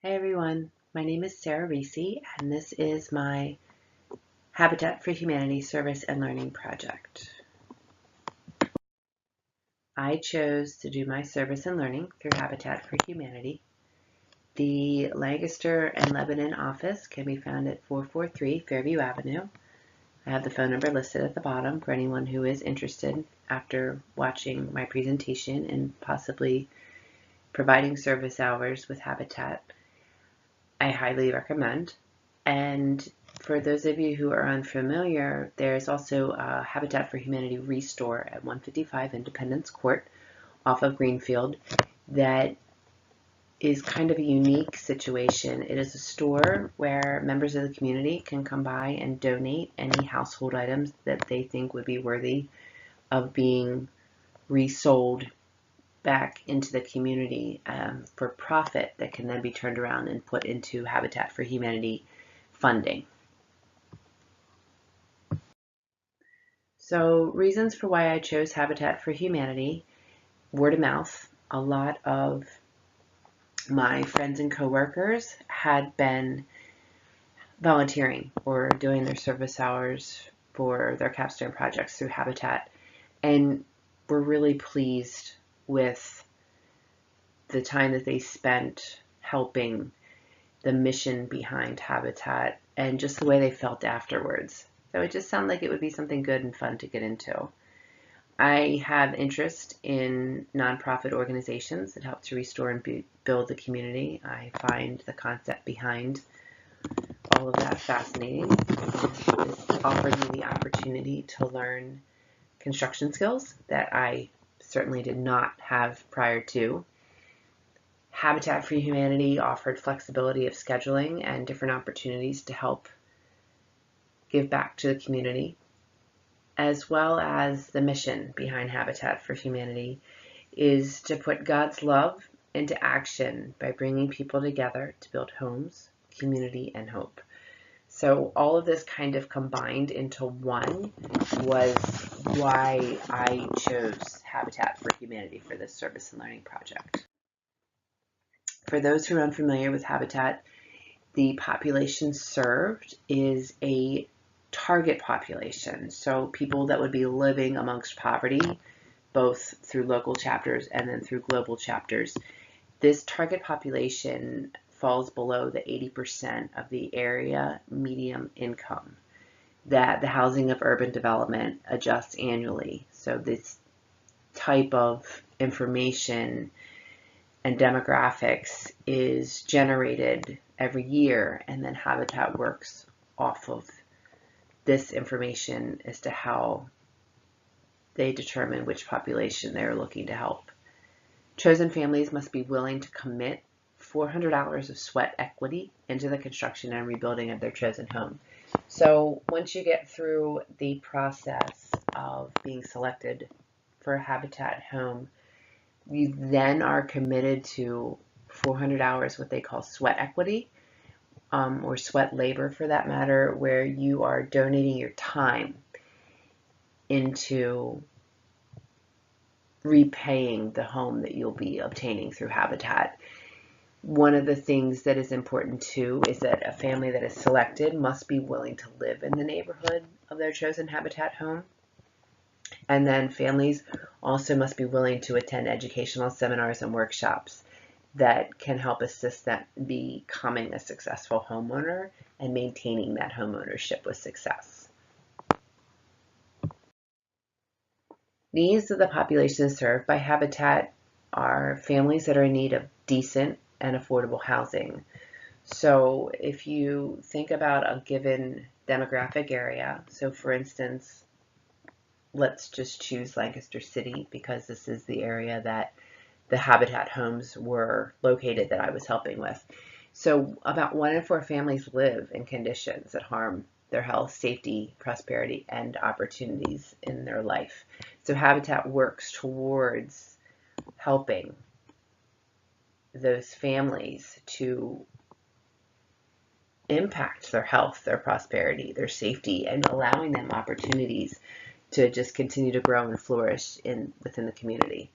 Hey everyone, my name is Sarah Reese, and this is my Habitat for Humanity Service and Learning project. I chose to do my service and learning through Habitat for Humanity. The Lancaster and Lebanon office can be found at 443 Fairview Avenue. I have the phone number listed at the bottom for anyone who is interested after watching my presentation and possibly providing service hours with Habitat. I highly recommend. And for those of you who are unfamiliar, there's also a Habitat for Humanity Restore at 155 Independence Court off of Greenfield that is kind of a unique situation. It is a store where members of the community can come by and donate any household items that they think would be worthy of being resold back into the community for profit that can then be turned around and put into Habitat for Humanity funding. So reasons for why I chose Habitat for Humanity: word of mouth. A lot of my friends and coworkers had been volunteering or doing their service hours for their capstone projects through Habitat, and were really pleased with the time that they spent helping the mission behind Habitat and just the way they felt afterwards. So it just sounded like it would be something good and fun to get into. I have interest in nonprofit organizations that help to restore and build the community. I find the concept behind all of that fascinating. This offered me the opportunity to learn construction skills that I certainly did not have prior to. Habitat for Humanity offered flexibility of scheduling and different opportunities to help give back to the community, as well as the mission behind Habitat for Humanity is to put God's love into action by bringing people together to build homes, community, and hope. So all of this kind of combined into one was why I chose Habitat for Humanity for this service and learning project. For those who are unfamiliar with Habitat, the population served is a target population, so people that would be living amongst poverty, both through local chapters and then through global chapters. This target population falls below the 80% of the area median income that the Housing of Urban Development adjusts annually. So this type of information and demographics is generated every year, and then Habitat works off of this information as to how they determine which population they're looking to help. Chosen families must be willing to commit 400 hours of sweat equity into the construction and rebuilding of their chosen home. So once you get through the process of being selected for a Habitat home, you then are committed to 400 hours, what they call sweat equity, or sweat labor for that matter, where you are donating your time into repaying the home that you'll be obtaining through Habitat. One of the things that is important too is that a family that is selected must be willing to live in the neighborhood of their chosen Habitat home. And then families also must be willing to attend educational seminars and workshops that can help assist them becoming a successful homeowner and maintaining that homeownership with success. Needs of the population served by Habitat are families that are in need of decent and affordable housing. So if you think about a given demographic area, so for instance, let's just choose Lancaster City because this is the area that the Habitat homes were located that I was helping with. So about 1 in 4 families live in conditions that harm their health, safety, prosperity, and opportunities in their life. So Habitat works towards helping those families to impact their health, their prosperity, their safety, and allowing them opportunities to just continue to grow and flourish within the community.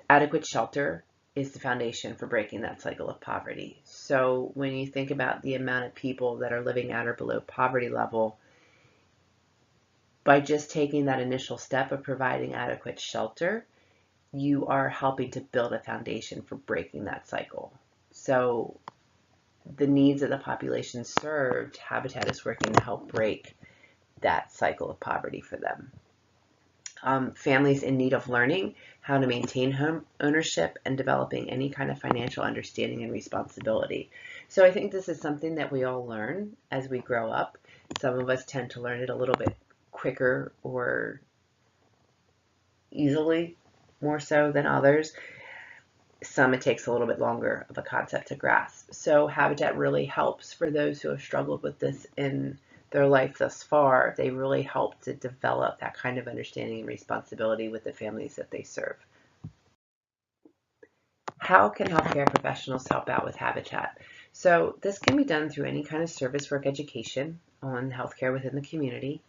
Adequate shelter is the foundation for breaking that cycle of poverty. So when you think about the amount of people that are living at or below poverty level, by just taking that initial step of providing adequate shelter, you are helping to build a foundation for breaking that cycle. So the needs of the population served, Habitat is working to help break that cycle of poverty for them. Families in need of learning how to maintain home ownership and developing any kind of financial understanding and responsibility. So I think this is something that we all learn as we grow up. Some of us tend to learn it a little bit quicker or easily, more so than others. Some it takes a little bit longer of a concept to grasp. So Habitat really helps for those who have struggled with this in their life thus far. They really help to develop that kind of understanding and responsibility with the families that they serve. How can healthcare professionals help out with Habitat? So this can be done through any kind of service work education on healthcare within the community.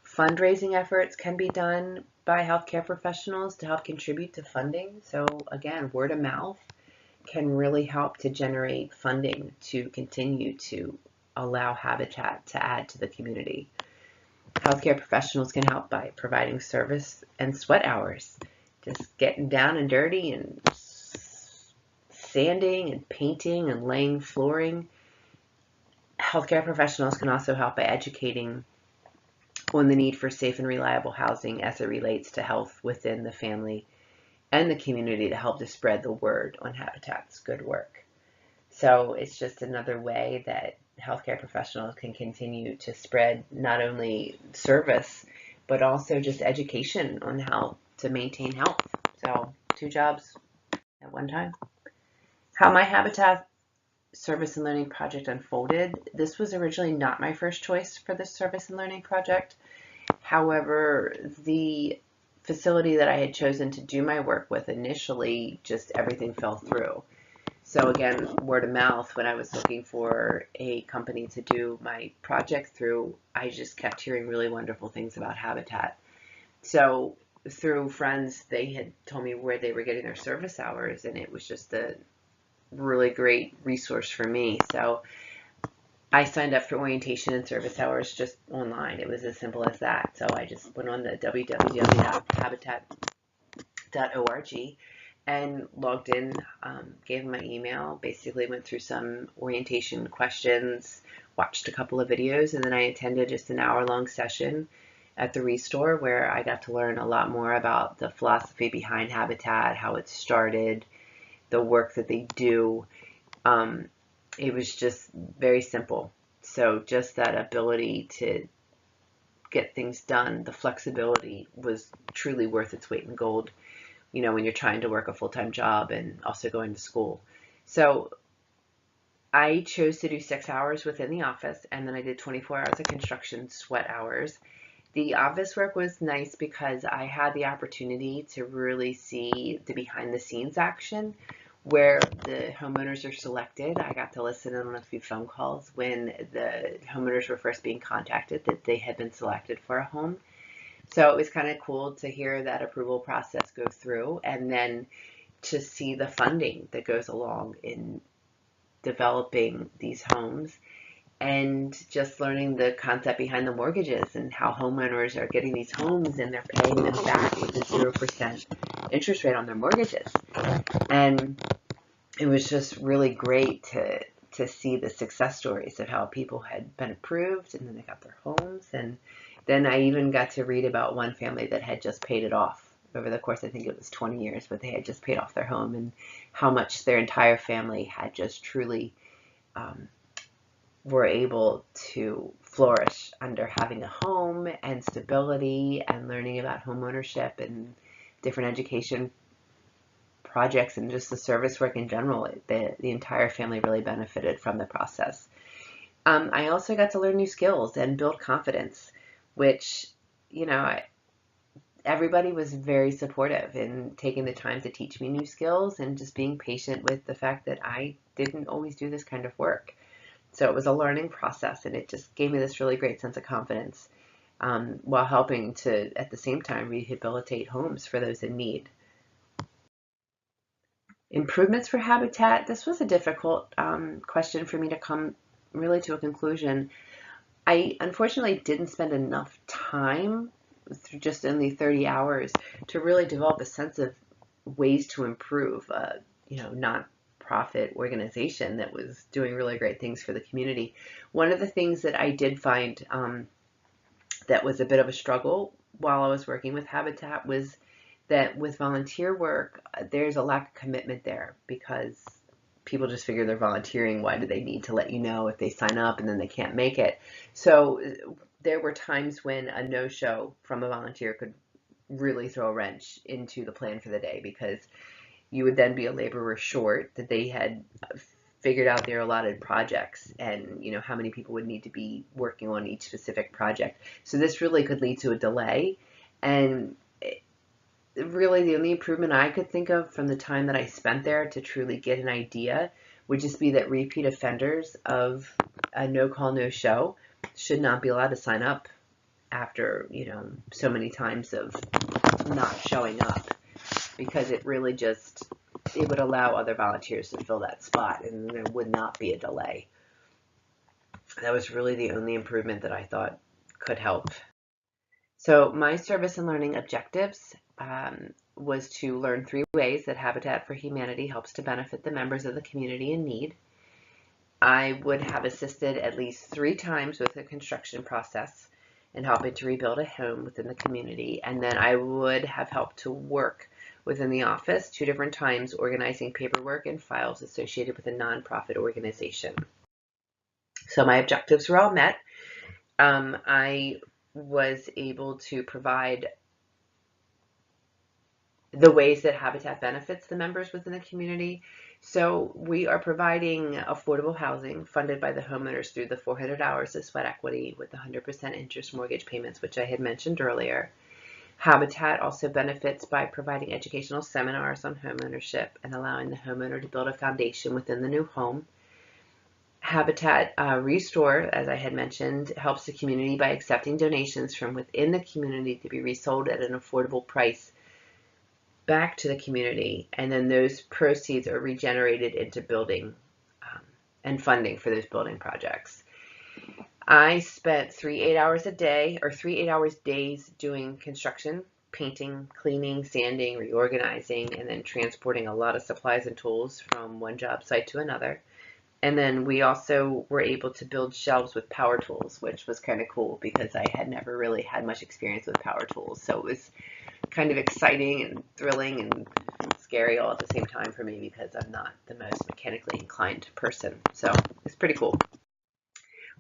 Fundraising efforts can be done by healthcare professionals to help contribute to funding. So again, word of mouth can really help to generate funding to continue to allow Habitat to add to the community. Healthcare professionals can help by providing service and sweat hours, just getting down and dirty and sanding and painting and laying flooring. Healthcare professionals can also help by educating on the need for safe and reliable housing as it relates to health within the family and the community to help to spread the word on Habitat's good work. So it's just another way that healthcare professionals can continue to spread not only service, but also just education on how to maintain health. So 2 jobs at one time. How my Habitat service and learning project unfolded. This was originally not my first choice for this service and learning project. However, the facility that I had chosen to do my work with initially, just everything fell through. So again, word of mouth, when I was looking for a company to do my project through, I just kept hearing really wonderful things about Habitat. So through friends, they had told me where they were getting their service hours, and it was just a really great resource for me. So I signed up for orientation and service hours just online. It was as simple as that. So I just went on the www.habitat.org and logged in, gave them my email, basically went through some orientation questions, watched a couple of videos, and then I attended just an hour-long session at the Restore where I got to learn a lot more about the philosophy behind Habitat, how it started, the work that they do. It was just very simple. So just that ability to get things done, the flexibility was truly worth its weight in gold, you know, when you're trying to work a full-time job and also going to school. So I chose to do 6 hours within the office, and then I did 24 hours of construction sweat hours. The office work was nice because I had the opportunity to really see the behind the scenes action where the homeowners are selected. I got to listen in on a few phone calls when the homeowners were first being contacted that they had been selected for a home. So it was kind of cool to hear that approval process go through and then to see the funding that goes along in developing these homes and just learning the concept behind the mortgages and how homeowners are getting these homes and they're paying them back with a 0% interest rate on their mortgages. And it was just really great to see the success stories of how people had been approved and then they got their homes. And then I even got to read about one family that had just paid it off over the course, I think it was 20 years, but they had just paid off their home and how much their entire family had just truly were able to flourish under having a home and stability and learning about home ownership and different education projects and just the service work in general. The entire family really benefited from the process. I also got to learn new skills and build confidence, which, you know, everybody was very supportive in taking the time to teach me new skills and just being patient with the fact that I didn't always do this kind of work. So it was a learning process, and it just gave me this really great sense of confidence while helping to, at the same time, rehabilitate homes for those in need. Improvements for habitat. This was a difficult question for me to come really to a conclusion. I unfortunately didn't spend enough time just in the 30 hours to really develop a sense of ways to improve a non-profit organization that was doing really great things for the community. One of the things that I did find that was a bit of a struggle while I was working with Habitat was that with volunteer work, there's a lack of commitment there because people just figure they're volunteering. Why do they need to let you know if they sign up and then they can't make it? So there were times when a no-show from a volunteer could really throw a wrench into the plan for the day, because you would then be a laborer short that they had figured out their allotted projects and how many people would need to be working on each specific project. So this really could lead to a delay. And really the only improvement I could think of from the time that I spent there to truly get an idea would just be that repeat offenders of a no call, no show should not be allowed to sign up after, so many times of not showing up, because it really it would allow other volunteers to fill that spot and there would not be a delay. That was really the only improvement that I thought could help. So my service and learning objectives was to learn 3 ways that Habitat for Humanity helps to benefit the members of the community in need. I would have assisted at least 3 times with the construction process and helping to rebuild a home within the community. And then I would have helped to work within the office 2 different times, organizing paperwork and files associated with a nonprofit organization. So my objectives were all met. I was able to provide the ways that Habitat benefits the members within the community. So we are providing affordable housing funded by the homeowners through the 400 hours of sweat equity with 100% interest mortgage payments, which I had mentioned earlier. Habitat also benefits by providing educational seminars on homeownership and allowing the homeowner to build a foundation within the new home. Habitat Restore, as I had mentioned, helps the community by accepting donations from within the community to be resold at an affordable price back to the community, and then those proceeds are regenerated into building and funding for those building projects. I spent 3 8-hours a day, or 3 8-hours days, doing construction, painting, cleaning, sanding, reorganizing, and then transporting a lot of supplies and tools from one job site to another. And then we also were able to build shelves with power tools, which was kind of cool because I had never really had much experience with power tools. So it was kind of exciting and thrilling and scary all at the same time for me because I'm not the most mechanically inclined person. So it's pretty cool.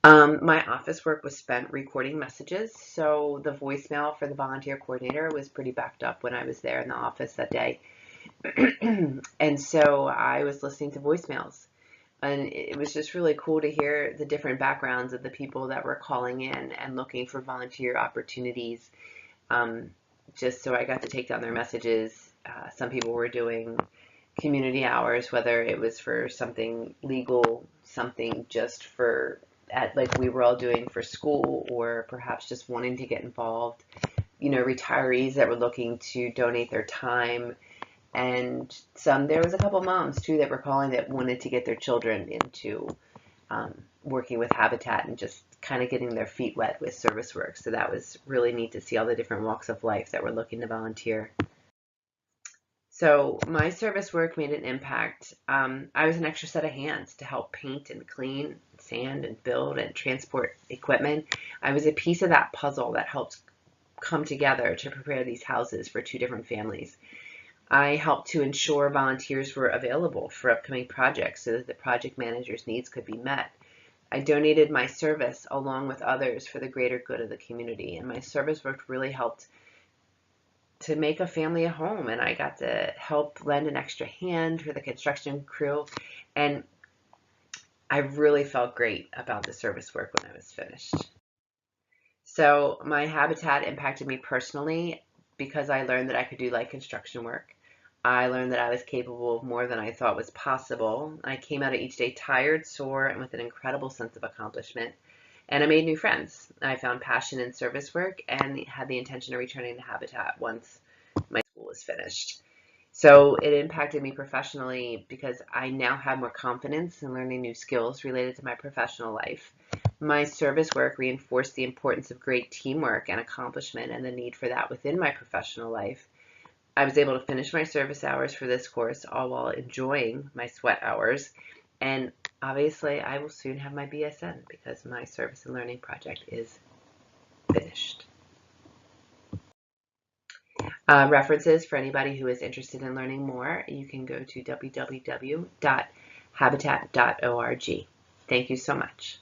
My office work was spent recording messages. So the voicemail for the volunteer coordinator was pretty backed up when I was there in the office that day. And so I was listening to voicemails. And it was just really cool to hear the different backgrounds of the people that were calling in and looking for volunteer opportunities. Just so I got to take down their messages. Some people were doing community hours, whether it was for something legal, something just for, like we were all doing for school, or perhaps just wanting to get involved. Retirees that were looking to donate their time. And there was a couple moms too that were calling that wanted to get their children into working with Habitat and just kind of getting their feet wet with service work. So that was really neat to see all the different walks of life that were looking to volunteer. So my service work made an impact. I was an extra set of hands to help paint and clean, sand and build and transport equipment. I was a piece of that puzzle that helped come together to prepare these houses for 2 different families. I helped to ensure volunteers were available for upcoming projects so that the project manager's needs could be met. I donated my service along with others for the greater good of the community, and my service work really helped to make a family a home, and I got to help lend an extra hand for the construction crew, and I really felt great about the service work when I was finished. So my Habitat impacted me personally because I learned that I could do light construction work. I learned that I was capable of more than I thought was possible. I came out of each day tired, sore, and with an incredible sense of accomplishment. And I made new friends. I found passion in service work and had the intention of returning to Habitat once my school was finished. So it impacted me professionally because I now have more confidence in learning new skills related to my professional life. My service work reinforced the importance of great teamwork and accomplishment and the need for that within my professional life. I was able to finish my service hours for this course, all while enjoying my sweat hours. And obviously, I will soon have my BSN because my service and learning project is finished. References for anybody who is interested in learning more, you can go to www.habitat.org. Thank you so much.